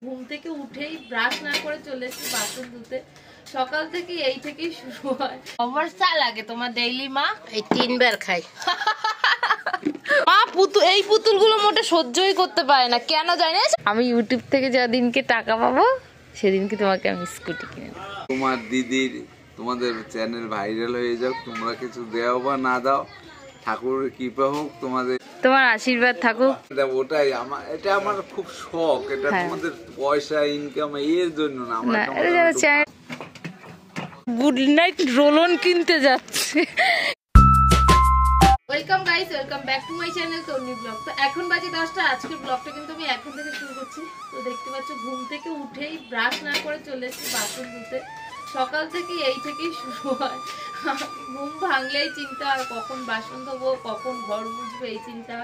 ঘুম থেকে উঠেই ব্রাশ না করে চলে এসেছি বাসন ধুতে। সকাল থেকে এই থেকেই শুরু হয়। ওভার চা লাগে তোমার ডেইলি? মা এই 3 বার খাই। মা এই পুতুলগুলো মোটে সহ্যই করতে পারে না, কেন জানি না। আমি ইউটিউব থেকে যেদিনকে টাকা পাবো সেদিনকে তোমাকে আমি স্কুটি কিনে দেব। তোমার দিদির তোমাদের চ্যানেল ভাইরাল হয়ে যাক, তোমরা কিছু দেও বা না দাও, ঠাকুরের কৃপা হোক, তোমার আশীর্বাদ থাকুক। ওটাই এটা আমার খুব শখ। এটা তোমাদের পয়সা ইনকাম এর জন্য না, আমার গুড নাইট রোলন কিনতে যাচ্ছে। Welcome guys, welcome back to my channel Tonni blog. তো এখন বাজে 10টা। আজকের ব্লগটা কিন্তু আমি এখন থেকে শুরু করছি। তো দেখতে পাচ্ছ ঘুম থেকে উঠেই ব্রাশ না করে চলে এসেছি বাসন ধুতে। সকাল থেকে এই থেকেই শুরু হয়। ঘুম ভাঙলেই চিন্তা হয় কখন বাসন ধোবো, কখন ঘর মুছবো, এই চিন্তা।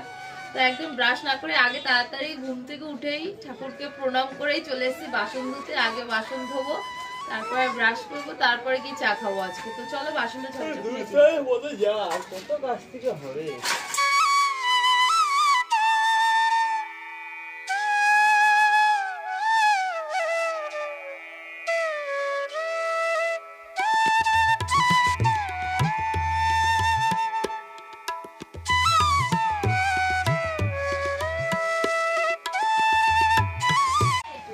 তো একদম ব্রাশ না করে আগে তাড়াতাড়ি ঘুম থেকে উঠেই ঠাকুরকে প্রণাম করেই চলে এসেছি বাসন ধুতে। আগে বাসন ধোবো, তারপরে ব্রাশ করবো, তারপরে কি চা খাবো আজকে। তো চলো বাসনটা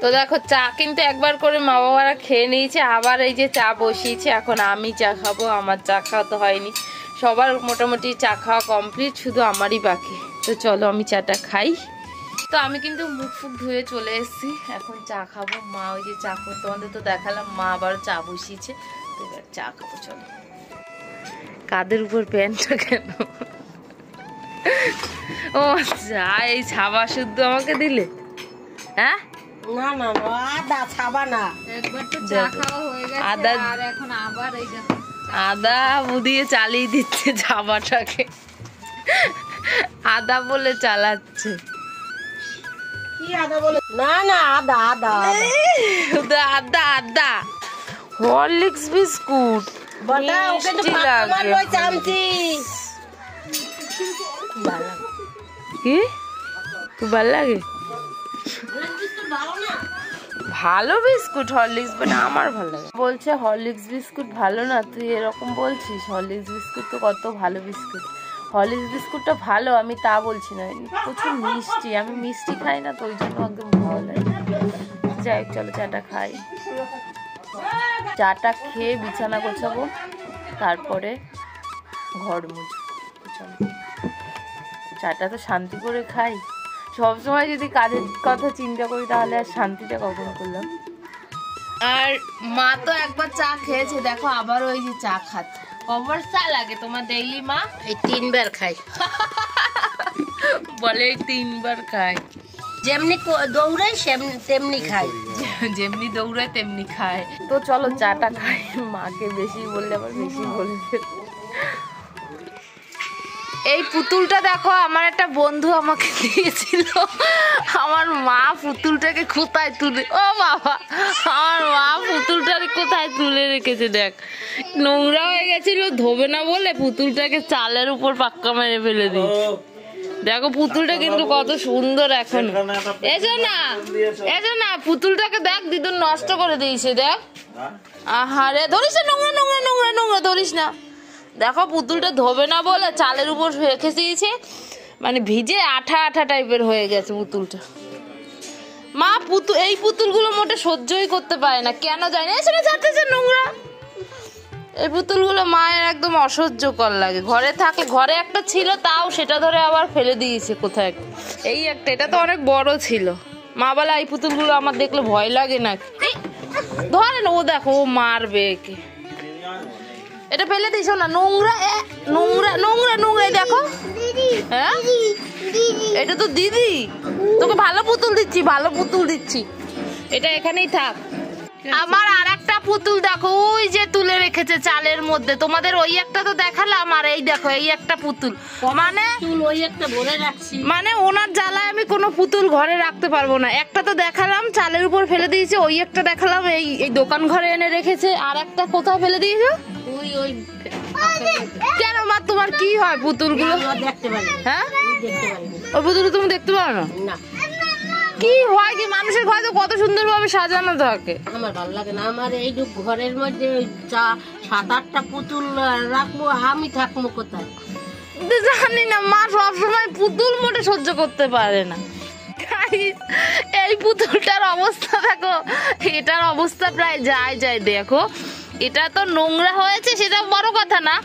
তো দেখো চা কিন্তু একবার করে মা বাবারা খেয়ে নিয়েছে, আবার এই যে চা বসিয়েছে। এখন আমি চা খাবো। আমার চা খাওয়া তো হয়নি, সবার মোটামুটি চা খাওয়া কমপ্লিট, শুধু আমারই বাকি। তো চলো আমি চাটা খাই। তো আমি কিন্তু মুখ ফুক ধুয়ে চলে এসেছি, এখন চা খাবো। মা ওই যে চা করতে, তোমাদের তো দেখালাম, মা আবার চা বসিয়েছে। তো এবার চা খাবো। চলো। কাদের উপর প্যান্টটা কেন? ও চা এই ছাবা শুদ্ধ আমাকে দিলে? হ্যাঁ না না না, আদা ছাবা না, একবার তো চা খাওয়া হয়ে গেছে, আর এখন আবার এই দেখো আদা বুদিয়ে চালিয়ে দিচ্ছে ছাবাটাকে। আদা বলে চালাচ্ছে। কি আদা বলে? না না, আদা আদা আদা আদা। হরলিক্স বিস্কুট বটা, ওকে তো আমার ওই চামচি। কি খুব ভালো লাগে? ভালো বিস্কুট হরলিক্স, বাট আমার ভালো লাগে। বলছে হরলিক্স বিস্কুট ভালো না, তুই এরকম বলছিস? হরলিক্স বিস্কুট তো কত ভালো বিস্কুট। হরলিক্স বিস্কুটটা ভালো, আমি তা বলছি না, প্রচুর মিষ্টি। আমি মিষ্টি খাই না, তো ওই জন্য একদম ভালো লাগে। যাই হোক, চলো চাটা খাই। চাটা খেয়ে বিছানা গোছাবো, তারপরে ঘর মুছবো। চলো, চাটা তো শান্তি করে খাই। সবসময় যদি কাজের কথা চিন্তা করি তাহলে আর শান্তিটা কখন করলাম। আর মা তো একবার চা খেয়েছে, দেখো আবার ওই যে চা খাচ্ছে। কবার চা লাগে তোমার ডেইলি? মা এই 3 বার খাই। বলে 3 বার খায়। যেমনি দৌড়াই তেমনি খাই, যেমনি দৌড়ায় তেমনি খায়। তো চলো চাটা খাই। মাকে বেশি বললে আবার বেশি বলবে। এই পুতুলটা দেখো, আমার একটা বন্ধু আমাকে দিয়েছিল। আমার মা পুতুলটাকে কোথায় তুলে, ও বাবা, আমার মা পুতুলটাকে কোথায় তুলে রেখেছে। দেখ, নোংরা হয়ে গেছিল, ধোবে না বলে পুতুলটাকে চালের উপর পাক্কা মেরে ফেলে দিয়েছে। দেখো পুতুলটা কিন্তু কত সুন্দর এখন। এসো না, এসো না, পুতুলটাকে দেখ দিদুন নষ্ট করে দিয়েছে। দেখ, আহারে, ধরিস না, নোংরা নোংরা নোংরা নোংরা ধরিস না। দেখো পুতুলটা ধোবে না বলে চালের উপর রেখে দিয়েছে, মানে ভিজে আঠা আঠা টাইপের হয়ে গেছে পুতুলটা। মা এই পুতুলগুলো মোটে সহ্যই করতে পারে না, কেন জানি না। সেটা যাচ্ছে নোংরা, এই পুতুলগুলো মায়ের একদম অসহ্যকর লাগে। ঘরে থাকে, ঘরে একটা ছিল, তাও সেটা ধরে আবার ফেলে দিয়েছে কোথায়। এই একটা, এটা তো অনেক বড় ছিল। মা বলে এই পুতুলগুলো আমার দেখলে ভয় লাগে না। ধরে না, ও দেখো ও মারবে একে। এটা ফেলে দিস না, নোংরা নোংরা নোংরা নোংরা। দেখো, হ্যাঁ এটা তো দিদি, তোকে ভালো পুতুল দিচ্ছি, ভালো পুতুল দিচ্ছি, এটা এখানেই থাক। আমার আর একটা পুতুল দেখো ওই যে তুলে রেখেছে চালের মধ্যে। তোমাদের ওই একটা তো দেখালাম, আর এই দেখো এই একটা পুতুল। মানে ওই একটা ভরে রাখছি, মানে ওনার জ্বালায় আমি কোনো পুতুল ঘরে রাখতে পারবো না। একটা তো দেখালাম চালের উপর ফেলে দিয়েছে, ওই একটা দেখালাম এই দোকান ঘরে এনে রেখেছে, আর একটা কোথায় ফেলে দিয়েছো? ওই কেন মা, তোমার কি হয় পুতুলগুলো? দেখতে পারি, হ্যাঁ দেখতে পারি। ওই পুতুল তুমি দেখতে পারো না? না, কি হয় কি মানুষের ঘরে তো কত সুন্দরভাবে সাজানো থাকে। আমার ভালো লাগে না। আমার এই যে ঘরের মধ্যে 7-8টা পুতুল রাখবো, আমি থাকবো কোথায়? জানি না, মা সবসময় পুতুল মোটে সহ্য করতে পারে না। এই পুতুলটার অবস্থা দেখো, এটার অবস্থা প্রায় যায় দেখো। এটা তো নোংরা হয়েছে সেটা বড় কথা না,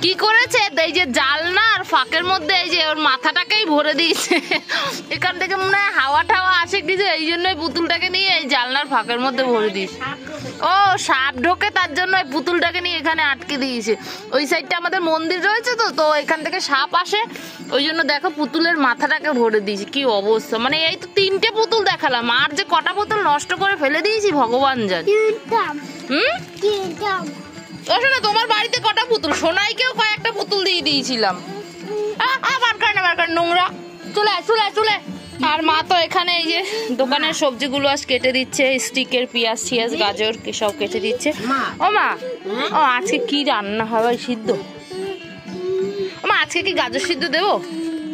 কি করেছে এই যে জালনা আর ফাঁকের মধ্যে এই যে ওর মাথাটাকেই ভরে দিয়েছে। এখান থেকে মনে হয় হাওয়া টাওয়া আসে কিছু, এই জন্যই পুতুলটাকে নিয়ে এই জালনার ফাঁকের মধ্যে ভরে দিয়েছে। ও সাপ ঢোকে তার জন্য ওই পুতুলটাকে নিয়ে এখানে আটকে দিয়েছে। ওই সাইডটা আমাদের মন্দির রয়েছে তো, তো এখান থেকে সাপ আসে, ওই জন্য দেখো পুতুলের মাথাটাকে ভরে দিয়েছে। কি অবস্থা, মানে এই তো 3টে পুতুল দেখালাম, আর যে কটা পুতুল নষ্ট করে ফেলে দিয়েছি ভগবান জানে। শোনা, তোমার বাড়িতে কটা পুতুল? সোনাইকেও কয়েকটা পুতুল দিয়ে দিয়েছিলাম। নোংরা চলে। আর মা তো এখানে এই যে দোকানের সবজিগুলো আজ কেটে দিচ্ছে, স্টিকের পেঁয়াজ টিয়াজ গাজর সব কেটে দিচ্ছে। ও মা, ও আজকে কি রান্না হবে? সিদ্ধ? মা আজকে কি গাজর সিদ্ধ দেবো?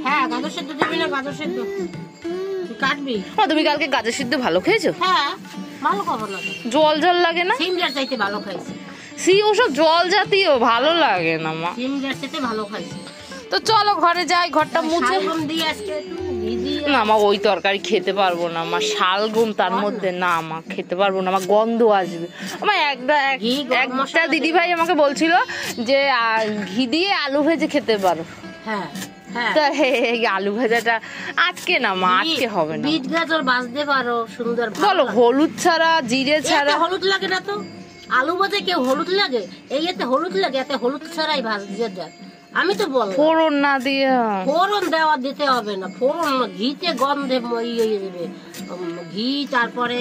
হ্যাঁ, গাজর সিদ্ধ দিবি না? গাজর সিদ্ধ কাটবি। ও তুমি কালকে গাজর সিদ্ধ ভালো খেয়েছো? হ্যাঁ, ভালো খবর লাগে। জল লাগে না? সিমটার চাইতে ভালো খাইছি। ওসব জল জাতীয় ভালো লাগে না মা, সিমটার চাইতে ভালো খাইছি। তো চলো ঘরে যাই, ঘরটা মুছে। না মা, ওই তরকারি খেতে পারবো না মা, শালগম তার মধ্যে, না মা খেতে পারবো না, আমার গন্ধ আসবে। আমার একটা দিদি ভাই আমাকে বলছিল যে ঘি দিয়ে আলু ভেজে খেতে পারো। হ্যাঁ, আলু ভাজাটা আজকে না মা, আজকে হবে না। বিট গাজর ভাজতে পারো সুন্দর। বলো হলুদ ছাড়া, জিরে ছাড়া। হলুদ লাগে না তো? আলু ভাজে কেউ হলুদ লাগে? এই এতে হলুদ লাগে, এতে হলুদ ছাড়াই ভাজতে দেয়। আমি তো বললাম ফোড়ন না দিয়ে। ফোড়ন দেওয়া দিতে হবে না, ফোড়ন ঘিতে গন্ধে ইয়ে দেবে, ঘি তারপরে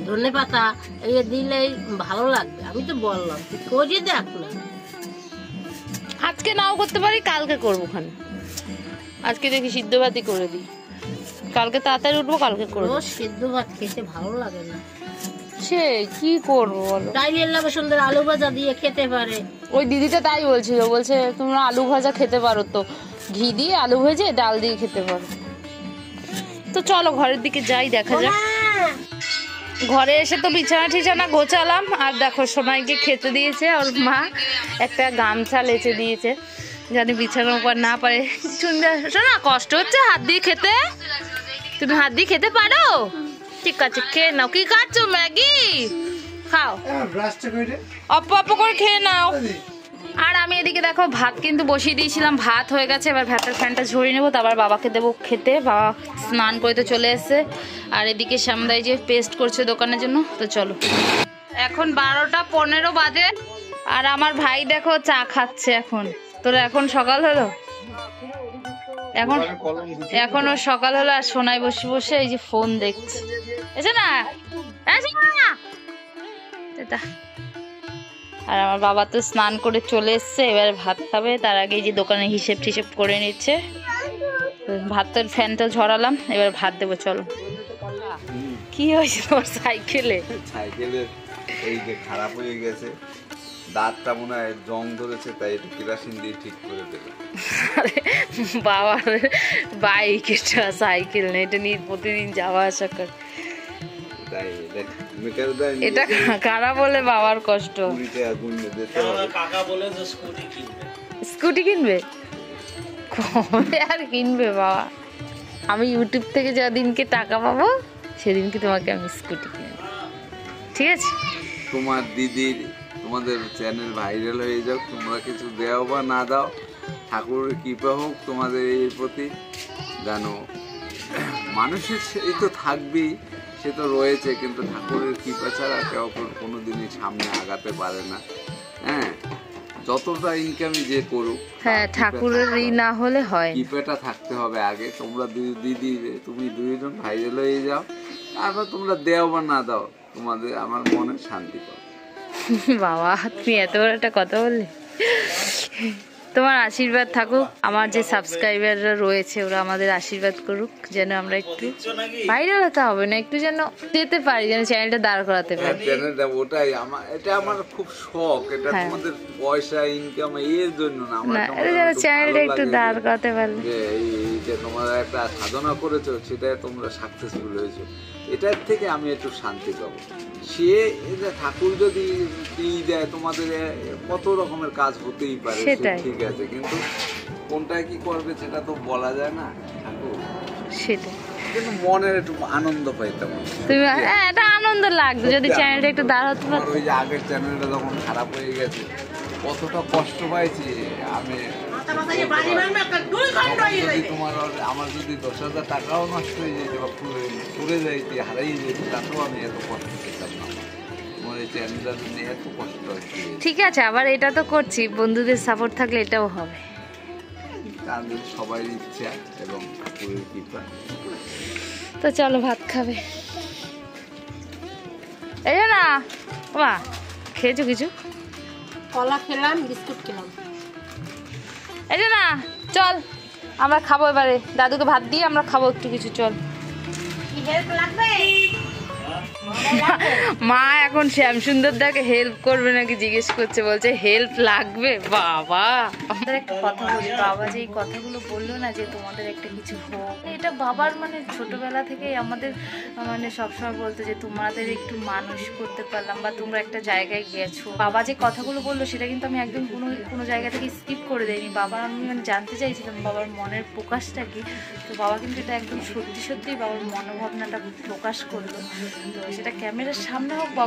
ধনে পাতা এই দিলেই ভালো লাগবে। আমি তো বললাম তুই খোঁজে দেখ না। আজকে নাও করতে পারি, কালকে করবো খানে। আজকে দেখি সিদ্ধ ভাতই করে দিই, কালকে তাড়াতাড়ি উঠবো, কালকে করবো। সিদ্ধ ভাত খেতে ভালো লাগে না, সে কি করবো বলো? ডাইলের লাগে সুন্দর আলু ভাজা দিয়ে খেতে পারে। ওই দিদিটা তাই বলছিল, বলছে তোমরা আলু ভাজা খেতে পারো তো, ঘি দিয়ে আলু ভেজে ডাল দিয়ে খেতে পারো। তো চলো ঘরের দিকে যাই, দেখা যাক। ঘরে এসে তো বিছানা টিছানা গোছালাম, আর দেখো সোনাইকে খেতে দিয়েছে ওর মা, একটা গামছা লেচে দিয়েছে জানি বিছানার উপর না পারে। শোনা, কষ্ট হচ্ছে হাত দিয়ে খেতে? তুমি হাত দিয়ে খেতে পারো? ঠিক আছে, খেয়ে নাও। কি খাচ্ছো? ম্যাগি খাও, অল্প অল্প করে খেয়ে নাও। আর আমি এদিকে দেখো ভাত কিন্তু বসিয়ে দিয়েছিলাম, ভাত হয়ে গেছে। এবার ভাতের ফ্যানটা ঝরিয়ে নেবো, তারপর বাবাকে দেবো খেতে। বাবা স্নান করে তো চলে এসছে। আর এদিকে শ্যামদাই যে পেস্ট করছে দোকানের জন্য। তো চলো, এখন 12টা 15 বাজে, আর আমার ভাই দেখো চা খাচ্ছে এখন। তোরা এখন সকাল হলো, এখনো সকাল হলো, আর সোনাই বসে বসে এই যে ফোন দেখছে। এসে না, আর আমার বাবা তো স্নান করে চলে এসছে, এবার ভাত খাবে। তার আগে যে দোকানে হিসেব টিসেব করে নিচ্ছে। ভাতের ফ্যানটা ঝরালাম, এবার ভাত দেবো। চলো। কি হয়েছে তোমার সাইকেলে? এই যে খারাপ হয়ে গেছে, দাঁতটা মনে হয় জং ধরেছে, তাই একটু কেরাসিন দিয়ে ঠিক করে দেবে। বাবার বাইক, এটা সাইকেল না, এটা নিয়ে প্রতিদিন যাওয়া আসা করে। এটা খারাপ হলে বাবার কষ্ট। স্কুটি কিনবে? কবে আর কিনবে বাবা? আমি ইউটিউব থেকে যেদিনকে টাকা পাবো সেদিনকে তোমাকে আমি স্কুটি কিনে দেবো, ঠিক আছে? তোমার দিদির, তোমাদের চ্যানেল ভাইরাল হয়ে যাক, তোমরা কিছু দেও বা না দাও, ঠাকুরের কৃপা হোক তোমাদের এই প্রতি। জানো মানুষের এই তো থাকবেই, সে তো রয়েছে, কিন্তু ঠাকুরের কৃপা ছাড়া কেউ কোনোদিনই সামনে আগাতে পারে না। হ্যাঁ, যতটা ইনকামই যে করুক, হ্যাঁ ঠাকুরের ই না হলে হয়। কৃপাটা থাকতে হবে আগে। তোমরা দিদি, তুমি দুইজন ভাইরাল হয়ে যাও, তারপর তোমরা দেও বা না দাও, তোমাদের আমার মনে শান্তি পাবে। বাবা তুমি এত বড় একটা কথা বললে। তোমার আশীর্বাদ থাকুক, আমার যে সাবস্ক্রাইবাররা রয়েছে ওরা আমাদের আশীর্বাদ করুক, যেন আমরা একটু ভাইরাল হতে হবে না, একটু যেন যেতে পারি, যেন চ্যানেলটা দাঁড় করাতে পারি। চ্যানেলটা ওটাই এটা আমার খুব শখ, এটা হ্যাঁ। তোমাদের পয়সা ইনকাম এর জন্য না, আমার না, তোমাদের এটা যেন খুব চ্যানেলটা ভালো একটু লাগে দাঁড় করাতে পারলে। যে এই যে তোমরা একটা সাধনা করেছো সেটা তোমরা সাকসেসফুল হয়েছো, এটার থেকে আমি একটু শান্তি পাবো। সে এই যে ঠাকুর যদি দেয় তোমাদের কত রকমের কাজ হতেই পারে, সে সেটাই। ঠিক আছে, কিন্তু কোনটা কি করবে সেটা তো বলা যায় না ঠাকুর, সেটাই কিন্তু মনের একটু আনন্দ পাইতাম। তুমি, হ্যাঁ, এটা আনন্দ লাগতো যদি চ্যানেলটা একটু দাঁড়াতে আমার পারতো। ওই যে আগের চ্যানেলটা যখন খারাপ হয়ে গেছে কতটা কষ্ট পাইছি আমি, যদি তোমার আমার যদি 10,000 টাকাও নষ্ট হয়ে যেত বা পুড়ে যাইতে হারাই যেত, তাতেও আমি এত কষ্ট পেতাম না। তোমার এই চ্যানেলটা নিয়ে এত কষ্ট হচ্ছে, ঠিক আছে, আবার এটা তো করছি, বন্ধুদের সাপোর্ট থাকলে এটাও হবে। তাদের সবাই ইচ্ছা এবং ঠাকুরের কৃপা। তো চলো ভাত খাবে। এই যে না মা, খেয়েছো কিছু? কলা খেলাম, বিস্কুট খেলাম। এই যে না, চল আমরা খাবো এবারে, দাদুকে ভাত দিয়ে আমরা খাবো একটু কিছু, চল। কি হেল্প লাগবে? মা এখন শ্যামসুন্দর দাকে হেল্প করবে নাকি জিজ্ঞেস করছে, বলছে হেল্প লাগবে। বাবা, আমাদের একটা কথা বলি, বাবা যে এই কথাগুলো বললো না যে তোমাদের একটা কিছু হোক, এটা বাবার মানে ছোটবেলা থেকে আমাদের মানে সবসময় বলতো যে তোমাদের একটু মানুষ করতে পারলাম বা তোমরা একটা জায়গায় গেছো। বাবা যে কথাগুলো বললো সেটা কিন্তু আমি একদম কোনো জায়গা থেকে স্কিপ করে দেয়নি। বাবা, আমি মানে জানতে চাইছিলাম বাবার মনের প্রকাশটা কি, তো বাবা কিন্তু এটা একদম সত্যি সত্যি বাবার মনোভাবনাটা প্রকাশ করলো। তো সেটা ক্যামেরার সামনে হোক বা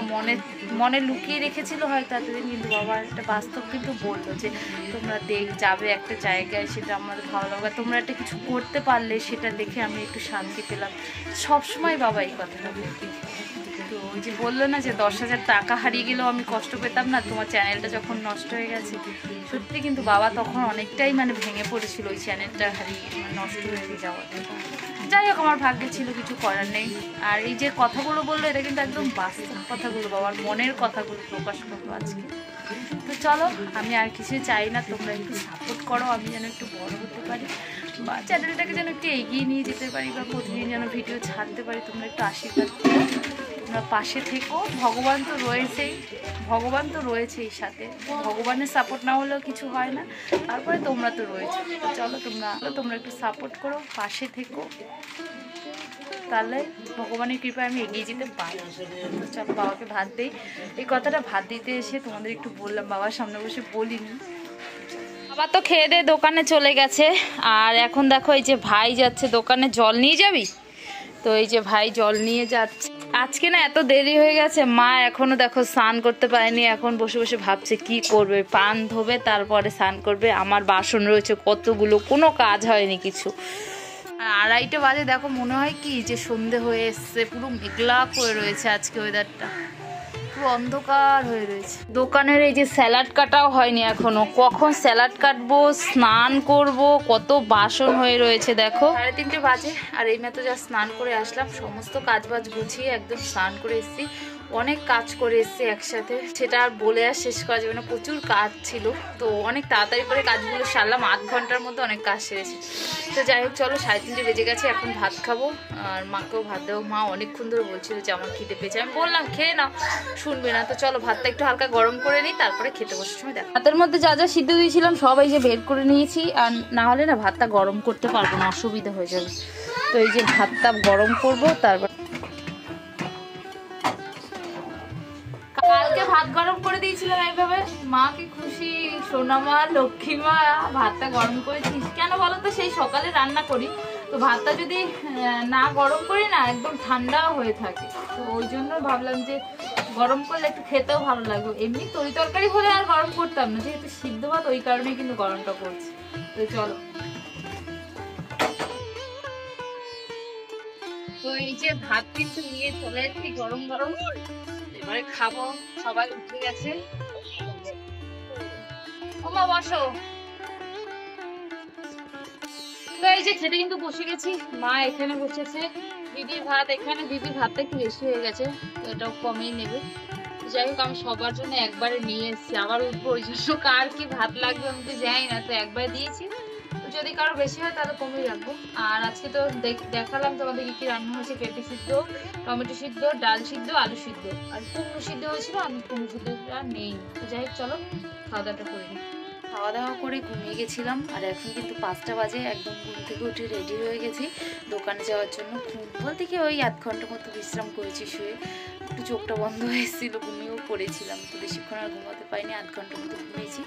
মনে লুকিয়ে রেখেছিল হয়তো এতদিন, কিন্তু বাবা একটা বাস্তব কিন্তু বললো যে তোমরা যাবে একটা জায়গায়, সেটা আমাদের ভালো লাগবে, তোমরা একটা কিছু করতে পারলে সেটা দেখে আমি একটু শান্তি পেলাম। সবসময় বাবা এই কথাটা বলতো। তো ওই যে বললো না যে 10,000 টাকা হারিয়ে গেলেও আমি কষ্ট পেতাম না, তোমার চ্যানেলটা যখন নষ্ট হয়ে গেছে, সত্যি কিন্তু বাবা তখন অনেকটাই মানে ভেঙে পড়েছিল ওই চ্যানেলটা হারিয়ে মানে নষ্ট হয়ে যাওয়াতে। যাই হোক, আমার ভাগ্যে ছিল, কিছু করার নেই। আর এই যে কথাগুলো বললো এটা কিন্তু একদম বাস্তব কথাগুলো, বাবার মনের কথাগুলো প্রকাশ করলো আজকে। তো চলো, আমি আর কিছু চাই না, তোমরা একটু সাপোর্ট করো, আমি যেন একটু বড় হতে পারি বা চ্যানেলটাকে যেন একটু এগিয়ে নিয়ে যেতে পারি বা প্রতিদিন যেন ভিডিও ছাড়তে পারি। তোমরা একটু আশীর্বাদ করো, তোমরা পাশে থেকো। ভগবান তো রয়েছেই সাথে, ভগবানের সাপোর্ট না হলেও কিছু হয় না, তারপরে তোমরা তো রয়েছে। চলো তোমরা একটু সাপোর্ট করো, পাশে থেকো, তাহলে ভগবানের কৃপায় আমি এগিয়ে যেতে পারি। চলো বাবাকে ভাত দেই। এই কথাটা ভাত দিতে এসে তোমাদের একটু বললাম, বাবার সামনে বসে বলিনি। বাবা তো খেয়ে দিয়ে দোকানে চলে গেছে, আর এখন দেখো এই যে ভাই যাচ্ছে দোকানে। জল নিয়ে যাবি? তো এই যে ভাই জল নিয়ে যাচ্ছে। আজকে না এত দেরি হয়ে গেছে, মা এখনো দেখো স্নান করতে পারেনি, এখন বসে বসে ভাবছে কি করবে, পান ধোবে তারপরে স্নান করবে। আমার বাসন রয়েছে কতগুলো, কোনো কাজ হয়নি কিছু। আর 2:30 বাজে, দেখো মনে হয় কি যে সন্ধে হয়ে এসছে, পুরো মেঘলা করে রয়েছে আজকে ওয়েদারটা, পুরো অন্ধকার হয়ে রয়েছে। দোকানের এই যে স্যালাড কাটাও হয়নি এখনো, কখন স্যালাড কাটবো, স্নান করব, কত বাসন হয়ে রয়েছে দেখো। 3:30 বাজে, আর এই মাত্র যা স্নান করে আসলাম, সমস্ত কাজ বাজ গুছিয়ে একদম স্নান করে এসেছি। অনেক কাজ করে এসেছি একসাথে, সেটা আর বলে আর শেষ করা যাবে না, প্রচুর কাজ ছিল। তো অনেক তাড়াতাড়ি করে কাজগুলো সারলাম, 8 ঘন্টার মধ্যে অনেক কাজ সেরেছি। তো যাই হোক, চলো 3:30 বেজে গেছে, এখন ভাত খাবো আর মাকেও ভাত দেবো। মা অনেকক্ষণ ধরে বলছিল যে আমার খিদে পেয়েছে, আমি বললাম খেয়ে নাও, শুনবে না। তো চলো ভাতটা একটু হালকা গরম করে নিই, তারপরে খেতে বসার সময় দেখো। ভাতের মধ্যে যা যা সিদ্ধ দিয়েছিলাম সব এই যে বের করে নিয়েছি, আর না হলে না ভাতটা গরম করতে পারবো না, অসুবিধা হয়ে যাবে। তো এই যে ভাতটা গরম করবো, তারপর কালকে ভাত গরম করে দিয়েছিলাম এইভাবে। মা কি খুশি, সোনামা লক্ষ্মী মা, ভাতটা গরম করেছিস কেন বলো তো? সেই সকালে রান্না করি, তো ভাতটা যদি না গরম করি না একদম ঠান্ডা হয়ে থাকে, তো ওই জন্য ভাবলাম যে গরম করলে একটু খেতেও ভালো লাগবে। এমনি তরকারি হলে আর গরম করতাম না, যেহেতু সিদ্ধ ভাত ওই কারণেই কিন্তু গরমটা করছি। তো চলো, তো এই যে ভাত কিন্তু নিয়ে চলে যাচ্ছি গরম গরম, এবারে খাবো। সবাই উঠে গেছে, ওমা বসো। তো এই যে খেতে কিন্তু বসে গেছি, মা এখানে বসেছে, দিদির ভাত এখানে, দিদির ভাতটা একটু বেশি হয়ে গেছে, তো এটাও কমিয়ে নেবে। তো যাই হোক আমি সবার জন্য একবারে নিয়ে এসেছি, আবার উঠবো, ওই জন্য কার কি ভাত লাগবে আমি তো জানি না, তো একবার দিয়েছি, তো যদি কারো বেশি হয় তাহলে কমিয়ে রাখবো। আর আজকে তো দেখালাম তোমাদের কি কি রান্না হয়েছে, পেঁপে সিদ্ধ, টমেটো সিদ্ধ, ডাল সিদ্ধ, আলু সিদ্ধ, আর কুমড়ো সিদ্ধ হয়েছিল, আমি কুমড়ো সিদ্ধটা নেই। তো যাই হোক চলো খাওয়া দাওয়াটা করে নিই। খাওয়া দাওয়া করে ঘুমিয়ে গেছিলাম, আর এখন কিন্তু 5টা বাজে, একদম ঘুম থেকে উঠে রেডি হয়ে গেছি দোকানে যাওয়ার জন্য। ঘুম বলতে কি ওই 1 ঘন্টার মতো বিশ্রাম করেছি শুয়ে, একটু চোখটা বন্ধ হয়েছিল, ঘুমিয়েও পড়েছিলাম, তো বেশিক্ষণ আর ঘুমাতে পারিনি, 8 ঘন্টার মতো ঘুমিয়েছি।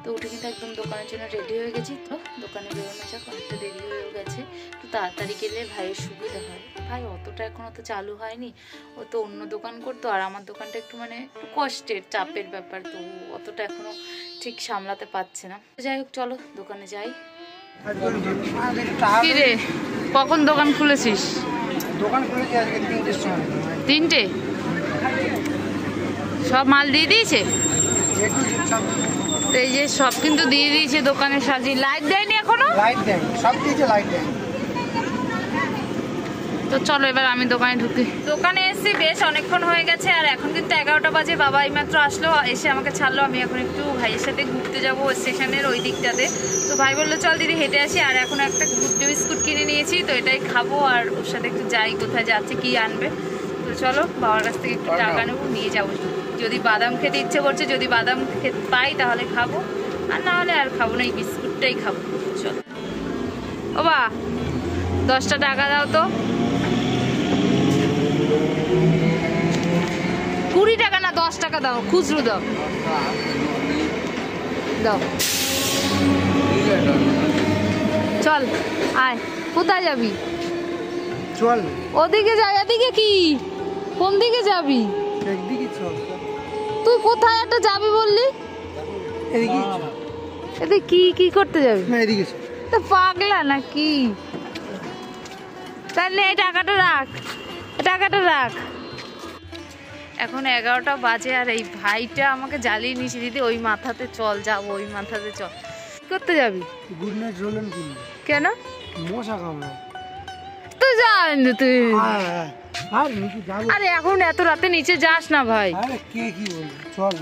তো উঠে কিন্তু একদম দোকানের জন্য রেডি হয়ে গেছি। তো দোকানে বেরোনো যাক, অনেকটা দেরি হয়েও গেছে, একটু তাড়াতাড়ি গেলে ভাইয়ের সুবিধা হয়। ভাই অতটা এখনও তো চালু হয়নি, ও তো অন্য দোকান করতো, আর আমার দোকানটা একটু মানে একটু কষ্টের চাপের ব্যাপার, তো অতটা এখনও ঠিক সামলাতে পারছে না। যাই হোক চলো দোকানে যাই। কি রে, কখন দোকান খুলেছিস? দোকান খুলেছি আজকে 3টের সময়। 3টে? সব মাল দিয়ে দিয়েছে? তো এই যে সব কিন্তু দিয়ে দিয়েছে দোকানে সাজিয়ে। লাইট দেয়নি এখনো? লাইট দেন, সব দিয়েছে, লাইট দেন। তো চলো এবার আমি দোকানে ঢুকি। দোকানে এসেছি বেশ অনেকক্ষণ হয়ে গেছে, আর এখন কিন্তু 11টা বাজে। বাবা এইমাত্র আসলো, এসে আমাকে ছাড়লো, আমি এখন একটু ভাইয়ের সাথে ঘুরতে যাবো স্টেশনের ওই দিকটাতে। তো ভাই বললো চল দিদি হেঁটে আসি, আর এখন একটা গুড্ডে বিস্কুট কিনে নিয়েছি, তো এটাই খাবো, আর ওর সাথে একটু যাই, কোথায় যাচ্ছে কি আনবে। তো চলো বাবার কাছ থেকে একটু টাকা নেবো, নিয়ে যাবো। যদি বাদাম খেতে ইচ্ছে করছে, যদি বাদাম খেতে পাই তাহলে খাবো, আর না হলে আর খাবো না, এই বিস্কুটটাই খাবো। চলো। ও বা 10টা টাকা দাও তো। 20 টাকা না 10 টাকা দাও, খুচরো দাও। দাও। চল আয়, কোথায় যাবি? চল ওদিকে যাই, এদিকে কি? কোন দিকে যাবি? একদিকে চল। তুই কোথায় একটা যাবি বললি? এদিকে এদিকে কি কি করতে যাবি? না, এদিকে চল। তো পাগলা নাকি? তাহলে এই টাকাটা রাখ, টাকাটা রাখ। এখন 11টা বাজে, আর এই ভাইটা আমাকে জ্বালিয়ে নিয়েছে, দিদি ওই মাথাতে চল, যাবো ওই মাথাতে চল। কি করতে যাবি? গুড নাইট রোলেন কিনবো। কেন? মশা কামড়ায়। তুই যা, তুই আর নিচে যাবো। আরে এখন এত রাতে নিচে যাস না ভাই। আরে কে কি বলবো, চল।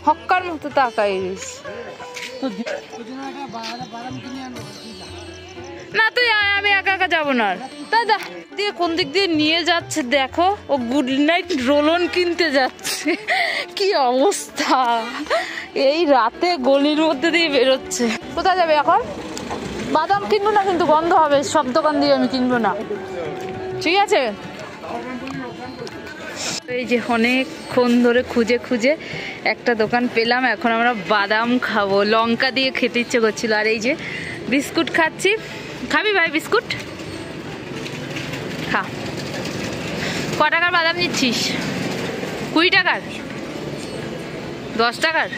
হক্কার মতো তাকাইস। তো বাদাম কিনে আনবো। না তুই আয়, আমি একা একা যাবো না। দাদা দিয়ে কোন দিক দিয়ে নিয়ে যাচ্ছে দেখো, ও গুড নাইট রোলন কিনতে যাচ্ছে। কি অবস্থা, এই রাতে গলির মধ্যে দিয়ে বেরোচ্ছে। কোথায় যাবে এখন? বাদাম কিনবো না কিন্তু, গন্ধ হবে, সব দোকান দিয়ে আমি কিনবো না, ঠিক আছে? এই যে অনেকক্ষণ ধরে খুঁজে খুঁজে একটা দোকান পেলাম, এখন আমরা বাদাম খাবো, লঙ্কা দিয়ে খেতে ইচ্ছে করছিল। আর এই যে বিস্কুট খাচ্ছি। খাবি ভাই বিস্কুট? খা। ক টাকার বাদাম নিচ্ছিস? 20 টাকার? 10 টাকার?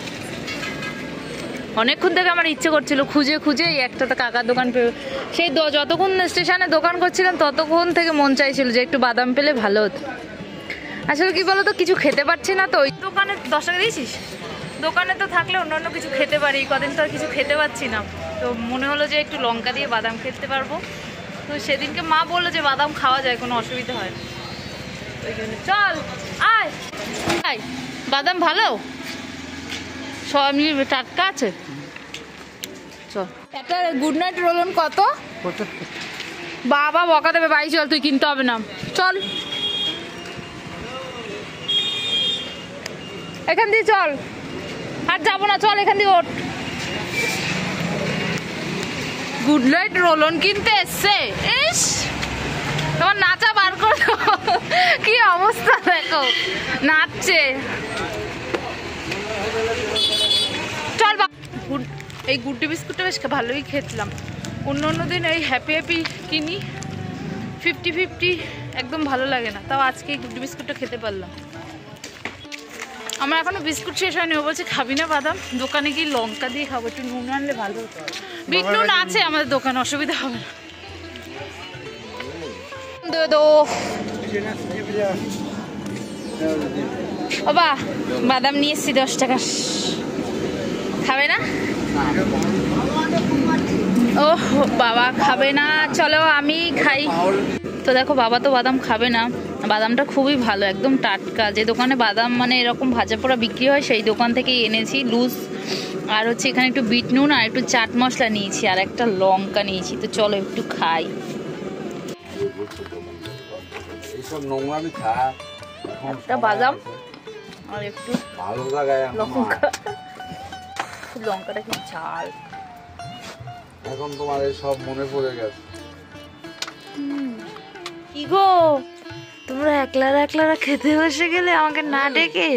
অনেকক্ষণ থেকে আমার ইচ্ছে করছিল, খুঁজে খুঁজে এই একটা তো কাকার দোকান পেয়ে, সেই যতক্ষণ স্টেশনে দোকান করছিলাম ততক্ষণ থেকে মন চাইছিল যে একটু বাদাম পেলে ভালো হতো। আসলে কি বলতো, কিছু খেতে পারছি না, তো ওই দোকানে 10 টাকা দিয়েছিস? দোকানে তো থাকলে অন্য কিছু খেতে পারি, কদিন তো আর কিছু খেতে পারছি না, তো মনে হলো যে একটু লঙ্কা দিয়ে বাদাম খেতে পারবো। তো সেদিনকে মা বললো যে বাদাম খাওয়া যায়, কোনো অসুবিধা হয় না, ওই জন্য চল আয়। আয়, বাদাম ভালো, সব মিলিয়ে টাটকা আছে। চল। একটা গুড নাইট রোলন কত? বাবা বকা দেবে, বাড়ি চল, তুই কিনতে হবে না, চল এখান দিয়ে চল, আর যাবো না, চল এখান দিয়ে ওঠ। গুড নাইট রোলন কিনতে এসছে, ইস তোমার নাচা বার করো, কি অবস্থা দেখো, নাচছে। চল এই গুড্ডি বিস্কুটটা বেশ ভালোই খেতলাম। অন্য দিন এই হ্যাপি হ্যাপি কিনি 50-50, একদম ভালো লাগে না, তাও আজকে এই গুড্ডি বিস্কুটটা খেতে পারলাম। আমার এখনো বিস্কুট শেষ হয়নি, ও বলছে খাবি না বাদাম, দোকানে গিয়ে লঙ্কা দিয়ে খাবো, একটু নুন আনলে ভালো হতো। বিট নুন আছে আমাদের দোকানে, অসুবিধা হবে না। বাবা বাদাম নিয়ে এসছি 10 টাকা, খাবে না? ও বাবা খাবে না, চলো আমি খাই। তো দেখো বাবা তো বাদাম খাবে না, বাদামটা খুবই ভালো, একদম টাটকা। যে দোকানে বাদাম মানে এরকম ভাজা পোড়া বিক্রি হয় সেই দোকান থেকেই এনেছি লুজ। আর হচ্ছে এখানে একটু বিট নুন আর একটু চাট মশলা নিয়েছি আর একটা লঙ্কা নিয়েছি। তো চলো একটু খাই। এইসব নোংরামি খা, একটা বাদাম আর একটু ভালো জায়গায় লঙ্কা। লঙ্কাটা কি ঝাল। এখন তোমার সব মনে পড়ে গেছে। কি গো তোমরা একলা একলা খেতে বসে গেলে আমাকে না ডেকে?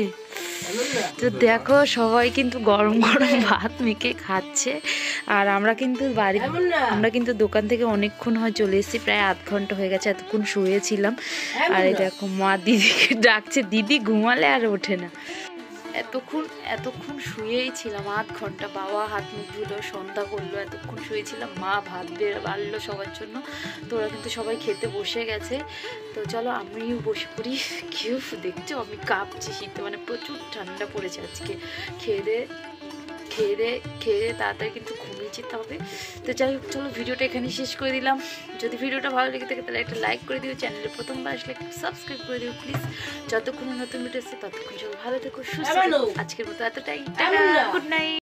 তো দেখো সবাই কিন্তু গরম গরম ভাত মেখে খাচ্ছে। আর আমরা কিন্তু দোকান থেকে অনেকক্ষণ হয় চলে এসেছি, প্রায় আধ ঘন্টা হয়ে গেছে। এতক্ষণ শুয়েছিলাম। আর এই দেখো মা দিদিকে ডাকছে, দিদি ঘুমালে আর ওঠে না। এতক্ষণ শুয়েই ছিলাম আধ ঘন্টা। বাবা হাত মুখ ধুলো, সন্ধ্যা করলো, এতক্ষণ শুয়েছিলাম। মা ভাত বাড়লো সবার জন্য। তো ওরা কিন্তু সবাই খেতে বসে গেছে। তো চলো আমিও বসে পড়ি। কেউ দেখছো আমি কাঁপছি শীতে, মানে প্রচুর ঠান্ডা পড়েছে আজকে। খেয়ে দিয়ে তাড়াতাড়ি কিন্তু ঘুমিয়ে যেতে হবে। তো যাই হোক চলো ভিডিওটা এখানে শেষ করে দিলাম। যদি ভিডিওটা ভালো লেগে থাকে তাহলে একটা লাইক করে দিও, চ্যানেলে প্রথমবার আসলে একটু সাবস্ক্রাইব করে দিও প্লিজ। যতক্ষণ নতুন ভিডিও আসছে ততক্ষণ সবাই ভালো থেকো, সুস্থ থেকো। আজকের মতো এতটাই, গুড নাইট।